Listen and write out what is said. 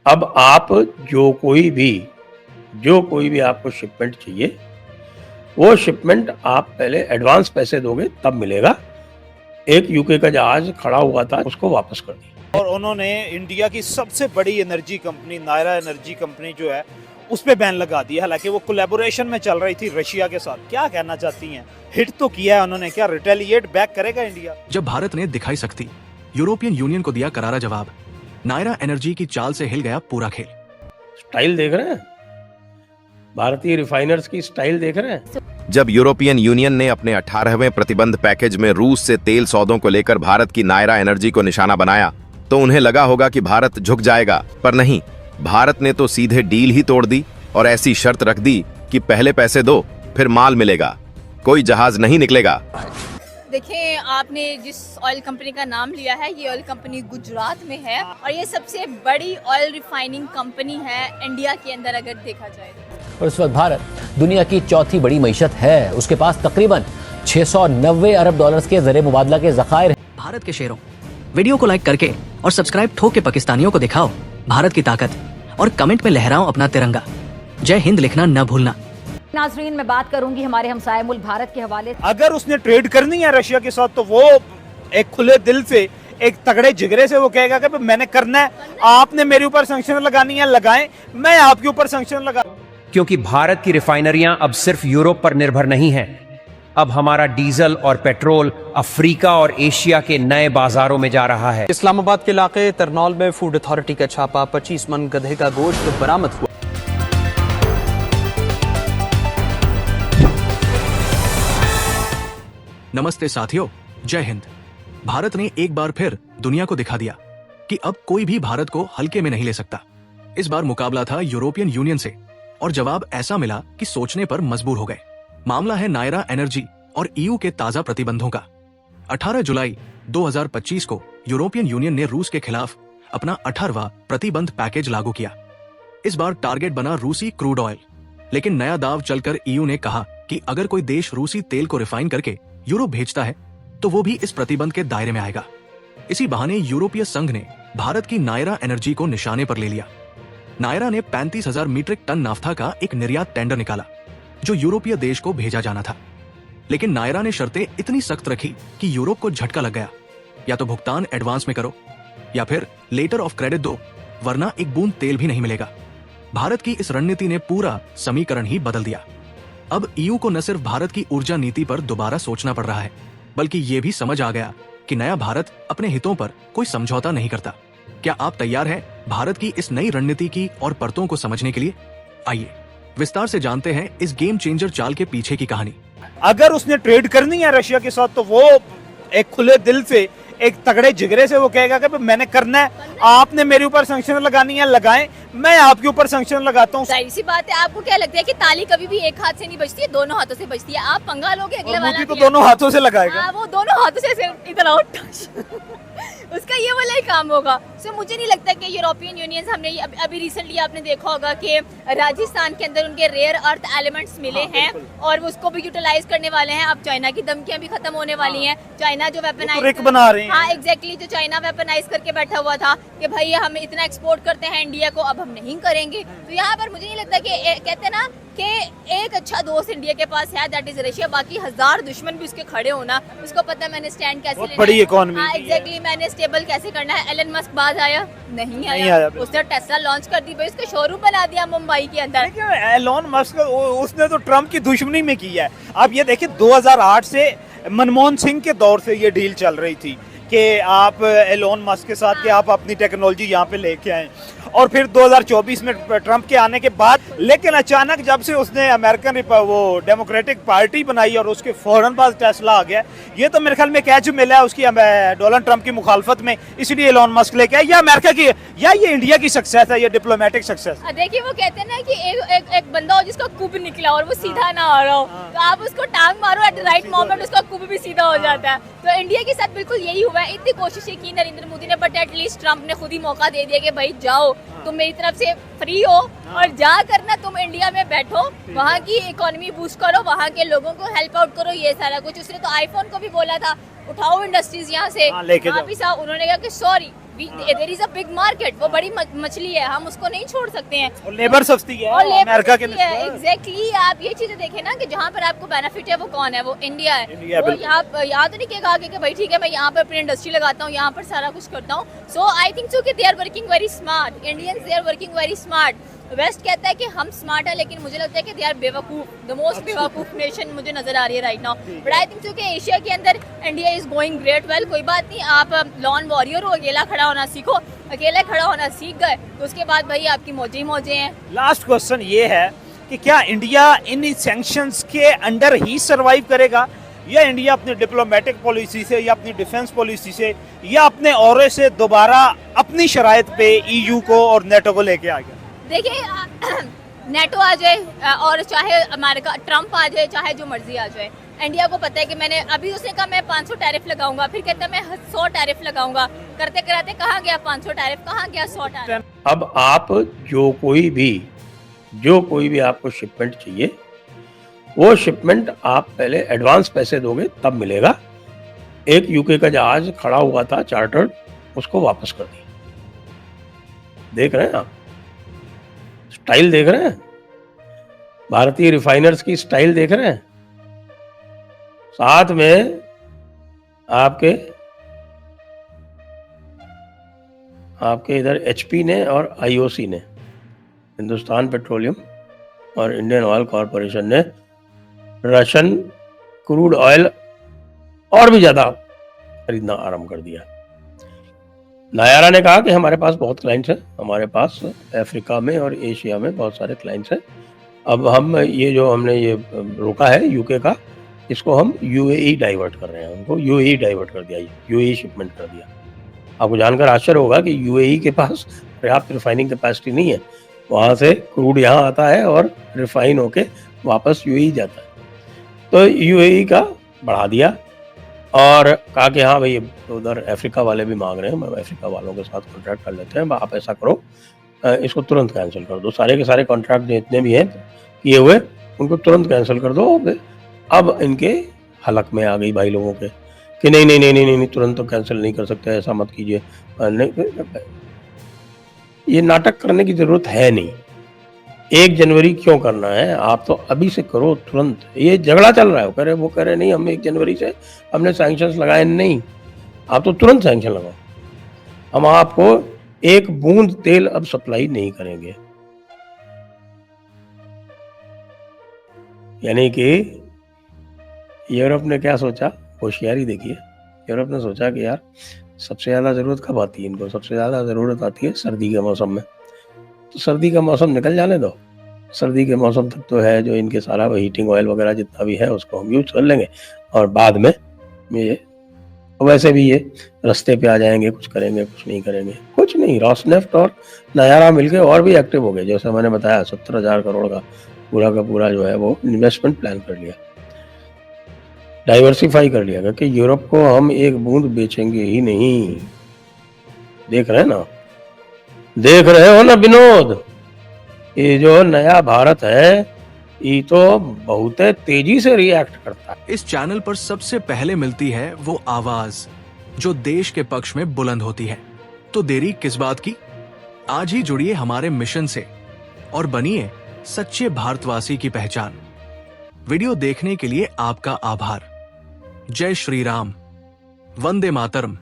अब आप जो कोई भी आपको शिपमेंट चाहिए, वो शिपमेंट आप पहले एडवांस पैसे दोगे तब मिलेगा। एक यूके का जहाज खड़ा हुआ था, उसको वापस कर दिया। और उन्होंने इंडिया की सबसे बड़ी energy company Nayara Energy company जो है उस पे बैन लगा दिया। हालांकि वो कोलैबोरेशन में चल रही थी रशिया के साथ। क्या कहना चाहती हैं? हिट तो किया है उन्होंने, क्या रिटेलिएट बैक करेगा इंडिया? जब भारत ने दिखाई सकती यूरोपियन यूनियन को दिया करारा जवाब, नायरा एनर्जी की चाल से हिल गया पूरा खेल। स्टाइल देख रहे हैं, भारतीय रिफाइनर्स की स्टाइल देख रहे हैं। जब यूरोपियन यूनियन ने अपने 18वें प्रतिबंध पैकेज में रूस से तेल सौदों को लेकर भारत की नायरा एनर्जी को निशाना बनाया, तो उन्हें लगा होगा कि भारत झुक जाएगा, पर नहीं। भारत ने तो सीधे डील ही तोड़ दी और ऐसी शर्त रख दी कि पहले पैसे दो, फिर माल मिलेगा, कोई जहाज नहीं निकलेगा। देखिए, आपने जिस ऑयल कंपनी का नाम लिया है, ये ऑयल कंपनी गुजरात में है और ये सबसे बड़ी ऑयल रिफाइनिंग कंपनी है इंडिया के अंदर अगर देखा जाए। और इस वक्त भारत दुनिया की चौथी बड़ी मईशत है। उसके पास तकरीबन 690 अरब डॉलर्स के ज़रिए मुबादला के ज़खायर हैं। भारत के शेरों, वीडियो को लाइक करके और सब्सक्राइब ठोक के पाकिस्तानियों को दिखाओ भारत की ताकत और कमेंट में लहराओ अपना तिरंगा। जय हिंद लिखना न भूलना। नाजरीन, मैं बात करूंगी हमारे हमसाये मुल्क भारत के हवाले। अगर उसने ट्रेड करनी है रशिया के साथ तो वो एक खुले दिल से, एक तगड़े जिगरे से वो कहेगा कि मैंने करना है, आपने मेरे ऊपर सैंक्शन लगानी है, लगाएं, मैं आपके ऊपर सैंक्शन लगा। क्योंकि भारत की रिफाइनरियां अब सिर्फ यूरोप पर निर्भर नहीं हैं। अब हमारा डीजल और पेट्रोल अफ्रीका और एशिया के नए बाजारों में जा रहा है। इस्लामाबाद के इलाके तरनौल में फूड अथॉरिटी का छापा, 25 मन गधे का गोश्त बरामद हुआ। नमस्ते साथियों, जय हिंद। भारत ने एक बार फिर दुनिया को दिखा दिया कि अब कोई भी भारत को हल्के में नहीं ले सकता। इस बार मुकाबला था यूरोपियन यूनियन से और जवाब ऐसा मिला कि सोचने पर मजबूर हो गए। मामला है नायरा एनर्जी और ईयू के ताजा प्रतिबंधों का। 18 जुलाई 2025 को यूरोपियन यूनियन ने रूस के खिलाफ अपना 18वां प्रतिबंध पैकेज लागू किया। इस बार टारगेट बना रूसी क्रूड ऑयल, लेकिन नया दाव चलकर ईयू ने कहा कि अगर कोई देश रूसी तेल को रिफाइन करके यूरोप भेजता है तो वो भी इस प्रतिबंध के दायरे में आएगा। इसी बहाने यूरोपीय संघ ने भारत की नायरा एनर्जी को निशाने पर ले लिया। नायरा ने 35,000 मीट्रिक टन नाफ्था का एक निर्यात टेंडर निकाला जो यूरोपीय देश को भेजा जाना था। लेकिन नायरा ने शर्तें इतनी सख्त रखी कि यूरोप को झटका लग गया। या तो भुगतान एडवांस में करो या फिर लेटर ऑफ क्रेडिट दो, वरना एक बूंद तेल भी नहीं मिलेगा। भारत की इस रणनीति ने पूरा समीकरण ही बदल दिया। अब ईयू को न सिर्फ भारत की ऊर्जा नीति पर दोबारा सोचना पड़ रहा है, बल्कि ये भी समझ आ गया कि नया भारत अपने हितों पर कोई समझौता नहीं करता। क्या आप तैयार हैं भारत की इस नई रणनीति की और परतों को समझने के लिए? आइए विस्तार से जानते हैं इस गेम चेंजर चाल के पीछे की कहानी। अगर उसने ट्रेड करनी है रशिया के साथ तो वो एक खुले दिल से, एक तगड़े जिगरे से वो कहेगा कि मैंने करना है, आपने मेरे ऊपर सैंक्शन लगानी है, लगाएं, मैं आपके ऊपर सैंक्शन लगाता हूँ। जाहिर सी बात है, आपको क्या लगता है कि ताली कभी भी एक हाथ से नहीं बजती है, दोनों हाथों से बजती है। आप पंगा लोगे, अगले वाला तो दोनों हाथों से लगाएगा। वो दोनों हाथों से इधर आओ उसका ये वाला ही काम होगा। सो मुझे नहीं लगता कि यूरोपियन यूनियन, हमने अभी रिसेंटली आपने देखा होगा कि राजस्थान के अंदर उनके रेयर अर्थ एलिमेंट्स मिले हैं और वो उसको भी यूटिलाइज करने वाले हैं। अब चाइना की धमकियां भी खत्म होने वाली हैं। चाइना जो वेपनाइज बना रहे हैं, हाँ एग्जैक्टली, जो चाइना वेपनाइज करके बैठा हुआ था कि भाई हम इतना एक्सपोर्ट करते हैं इंडिया को, अब हम नहीं करेंगे। तो यहाँ पर मुझे नहीं लगता कि कहते ना कि एक अच्छा दोस्त इंडिया के पास है, दैट इज रशिया। बाकी 1000 दुश्मन भी उसके खड़े होना, उसको पता है मैंने स्टैंड कैसे लेना है, बड़ी इकोनॉमी, हाँ एग्जैक्टली, मैंने स्टेबल कैसे करना है। एलन मस्क बात आया नहीं आया, उसने टेस्ला लॉन्च कर दी भाई, उसका शोरूम बना दिया मुंबई के अंदर। एलन मस्क उसने तो ट्रम्प की दुश्मनी में किया है। अब ये देखिए 2008 से मनमोहन सिंह के दौर से ये डील चल रही थी कि आप एलोन मस्क के साथ कि आप अपनी टेक्नोलॉजी यहाँ पे लेके आए, और फिर 2024 में ट्रम्प के आने के बाद, लेकिन अचानक जब से उसने अमेरिकन वो डेमोक्रेटिक पार्टी बनाई और उसके फौरन बाद टेस्ला आ गया, ये तो मेरे ख्याल में कैच मिला है उसकी डोनाल्ड ट्रम्प की मुखालफत में, इसलिए एलोन मस्क लेके आया। या अमेरिका की या ये इंडिया की सक्सेस है, ये डिप्लोमेटिक सक्सेस। देखिए वो कहते हैं ना कि एक बंदा हो जिसका कुब निकला और वो सीधा ना आ रहा हो, तो आप उसको टांग मारो एट द राइट मोमेंट, उसका कुब भी सीधा हो जाता है। तो इंडिया के साथ बिल्कुल यही हुआ है। इतनी कोशिशें की नरेंद्र मोदी ने, बट एटलीस्ट ट्रम्प ने खुद ही मौका दे दिया कि भाई जाओ, तुम मेरी तरफ से फ्री हो और जा करना, तुम इंडिया में बैठो, वहाँ की इकोनॉमी बूस्ट करो, वहाँ के लोगों को हेल्प आउट करो, ये सारा कुछ। उसने तो आईफोन को भी बोला था उठाओ इंडस्ट्रीज यहाँ से, वहाँ भी साहब उन्होंने कहा कि sorry there is a big market, वो बड़ी मछली है, हम उसको नहीं छोड़ सकते हैं। और लेबर सस्ती है और अमेरिका के एग्जैक्टली। आप ये चीजें देखें ना कि जहाँ पर आपको बेनिफिट है वो कौन है, वो इंडिया है। इंडिया, वो यहाँ तो नहीं कहेगा कि भाई ठीक है मैं यहाँ पर अपनी इंडस्ट्री लगाता हूँ, यहाँ पर सारा कुछ करता हूँ। सो आई थिंक सो कि they are working very smart, Indians they are working very smart. West कहता है कि हम स्मार्ट है, लेकिन मुझे लगता है कि दे आर बेवकूफ, द मोस्ट बेवकूफ नेशन मुझे नजर आ रही है right now. But I think so कि एशिया के अंदर India is going great well. कोई बात नहीं, आप लॉन वॉरियर हो, अकेला खड़ा होना सीखो, अकेला खड़ा होना सीख गए तो उसके बाद भाई आपकी मौजे ही मौजे हैं। लास्ट क्वेश्चन ये है कि क्या इंडिया इन सैंक्शंस के अंडर ही सरवाइव करेगा, या इंडिया अपनी डिप्लोमेटिक पॉलिसी से या अपनी डिफेंस पॉलिसी से या अपने औरे से दोबारा अपनी शराइत पे ईयू को और नेटो को लेके आ गया? देखिए नेटो आ जाए और चाहे अमेरिका ट्रम्प आ जाए, चाहे जो मर्जी आ जाए, इंडिया को पता है कि मैंने अभी उसने कहा मैं 500 टैरिफ लगाऊंगा, फिर कहता मैं 100 टैरिफ लगाऊंगा, करते कराते कहाँ गया 500 टैरिफ, कहाँ गया 100 टैरिफ। अब आप जो कोई भी आपको शिपमेंट चाहिए, वो शिपमेंट आप पहले एडवांस पैसे दोगे तब मिलेगा। एक यूके का जहाज खड़ा हुआ था चार्टर्ड, उसको वापस कर दिया। देख रहे हैं आप, स्टाइल देख रहे हैं, भारतीय रिफाइनर्स की स्टाइल देख रहे हैं। साथ में आपके इधर एचपी ने और आईओसी ने, हिंदुस्तान पेट्रोलियम और इंडियन ऑयल कॉरपोरेशन ने रशियन क्रूड ऑयल और भी ज्यादा खरीदना आरंभ कर दिया। नायारा ने कहा कि हमारे पास बहुत क्लाइंट्स हैं, हमारे पास अफ्रीका में और एशिया में बहुत सारे क्लाइंट्स हैं। अब हम ये जो हमने ये रोका है यूके का, इसको हम यूएई डाइवर्ट कर रहे हैं, उनको यूएई डाइवर्ट कर दिया, यूएई शिपमेंट कर दिया। आपको जानकर आश्चर्य होगा कि यूएई के पास पर्याप्त रिफाइनिंग कैपेसिटी नहीं है, वहाँ से क्रूड यहाँ आता है और रिफाइन होके वापस यूएई जाता है। तो यूएई का बढ़ा दिया और कहा कि हाँ भाई उधर अफ्रीका वाले भी मांग रहे हैं, अफ्रीका वालों के साथ कॉन्ट्रैक्ट कर लेते हैं, आप ऐसा करो इसको तुरंत कैंसिल कर दो, सारे के सारे कॉन्ट्रैक्ट जितने भी हैं किए हुए उनको तुरंत कैंसिल कर दो। अब इनके हलक में आ गई भाई लोगों के कि नहीं नहीं नहीं नहीं नहीं, नहीं तुरंत तो कैंसिल नहीं कर सकते, ऐसा मत कीजिए। ये नाटक करने की जरूरत है नहीं। 1 जनवरी क्यों करना है, आप तो अभी से करो तुरंत। ये झगड़ा चल रहा है, वो कह रहे नहीं हम 1 जनवरी से हमने सैंक्शंस लगाए, नहीं, आप तो तुरंत सैंक्शन लगाओ। हम आपको 1 बूंद तेल अब सप्लाई नहीं करेंगे। यानी कि यूरोप ने क्या सोचा, होशियारी देखिए। यूरोप ने सोचा कि यार सबसे ज़्यादा ज़रूरत कब आती है इनको, सबसे ज़्यादा ज़रूरत आती है सर्दी के मौसम में, तो सर्दी का मौसम निकल जाने दो, सर्दी के मौसम तक तो है जो इनके सारा हीटिंग ऑयल वगैरह जितना भी है उसको हम यूज कर लेंगे और बाद में ये वैसे भी ये रास्ते पे आ जाएंगे, कुछ करेंगे कुछ नहीं करेंगे, कुछ नहीं। रॉसनेफ्ट और नायारा मिलके और भी एक्टिव हो गए, जैसे मैंने बताया 70,000 करोड़ का पूरा जो है वो इन्वेस्टमेंट प्लान कर लिया, डाइवर्सिफाई कर लिया, क्योंकि यूरोप को हम 1 बूंद बेचेंगे ही नहीं। देख रहे हो ना विनोद, ये जो नया भारत है ये तो बहुत तेजी से रिएक्ट करता है। इस चैनल पर सबसे पहले मिलती है वो आवाज जो देश के पक्ष में बुलंद होती है। तो देरी किस बात की, आज ही जुड़िए हमारे मिशन से और बनिए सच्चे भारतवासी की पहचान। वीडियो देखने के लिए आपका आभार। जय श्री राम, वंदे मातरम।